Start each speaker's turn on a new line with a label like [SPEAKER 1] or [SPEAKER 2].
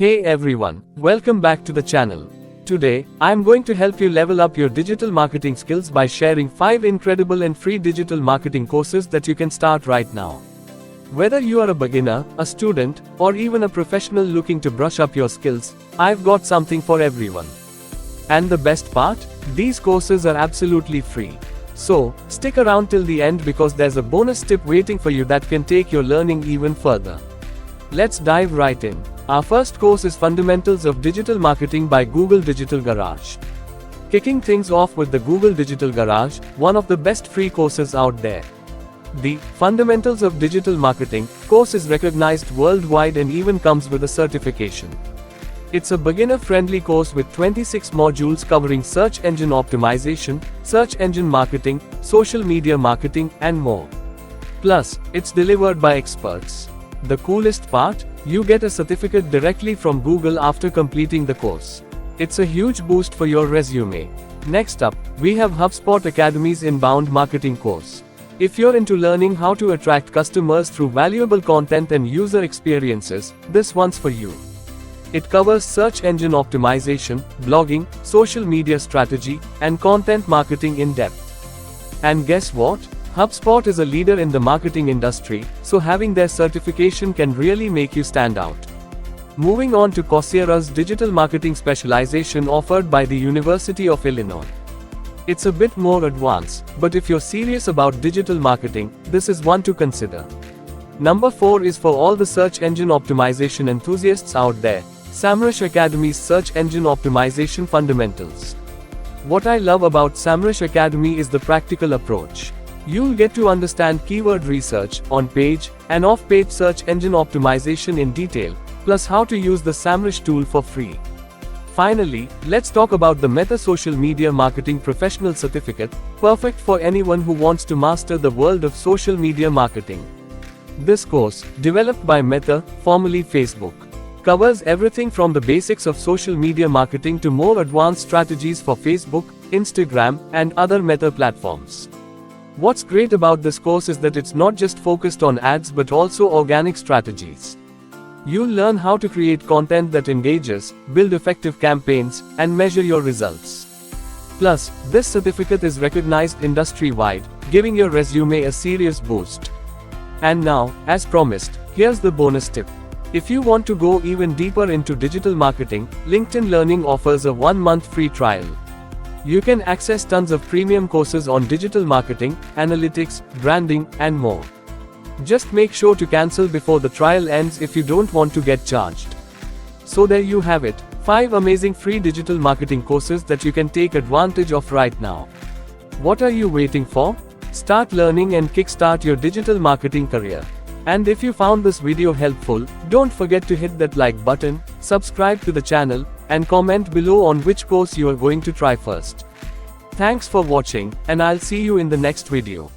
[SPEAKER 1] Hey everyone, welcome back to the channel. Today, I am going to help you level up your digital marketing skills by sharing 5 incredible and free digital marketing courses that you can start right now. Whether you are a beginner, a student, or even a professional looking to brush up your skills, I've got something for everyone. And the best part? These courses are absolutely free. So, stick around till the end because there's a bonus tip waiting for you that can take your learning even further. Let's dive right in. Our first course is Fundamentals of Digital Marketing by Google Digital Garage. Kicking things off with the Google Digital Garage, one of the best free courses out there. The Fundamentals of Digital Marketing course is recognized worldwide and even comes with a certification. It's a beginner-friendly course with 26 modules covering search engine optimization, search engine marketing, social media marketing, and more. Plus, it's delivered by experts. The coolest part? You get a certificate directly from Google after completing the course. It's a huge boost for your resume. Next up, we have HubSpot Academy's Inbound Marketing course. If you're into learning how to attract customers through valuable content and user experiences, this one's for you. It covers search engine optimization, blogging, social media strategy, and content marketing in depth. And guess what? HubSpot is a leader in the marketing industry, so having their certification can really make you stand out. Moving on to Coursera's Digital Marketing Specialization offered by the University of Illinois. It's a bit more advanced, but if you're serious about digital marketing, this is one to consider. Number 4 is for all the search engine optimization enthusiasts out there, SEMrush Academy's Search Engine Optimization Fundamentals. What I love about SEMrush Academy is the practical approach. You'll get to understand keyword research, on-page, and off-page search engine optimization in detail, plus how to use the SEMrush tool for free. Finally, let's talk about the Meta Social Media Marketing Professional Certificate, perfect for anyone who wants to master the world of social media marketing. This course, developed by Meta, formerly Facebook, covers everything from the basics of social media marketing to more advanced strategies for Facebook, Instagram, and other Meta platforms. What's great about this course is that it's not just focused on ads but also organic strategies. You'll learn how to create content that engages, build effective campaigns, and measure your results. Plus, this certificate is recognized industry-wide, giving your resume a serious boost. And now, as promised, here's the bonus tip. If you want to go even deeper into digital marketing, LinkedIn Learning offers a 1-month free trial. You can access tons of premium courses on digital marketing, analytics, branding, and more. Just make sure to cancel before the trial ends if you don't want to get charged. So there you have it, 5 amazing free digital marketing courses that you can take advantage of right now. What are you waiting for? Start learning and kickstart your digital marketing career. And if you found this video helpful, don't forget to hit that like button, subscribe to the channel, and comment below on which course you are going to try first. Thanks for watching, and I'll see you in the next video.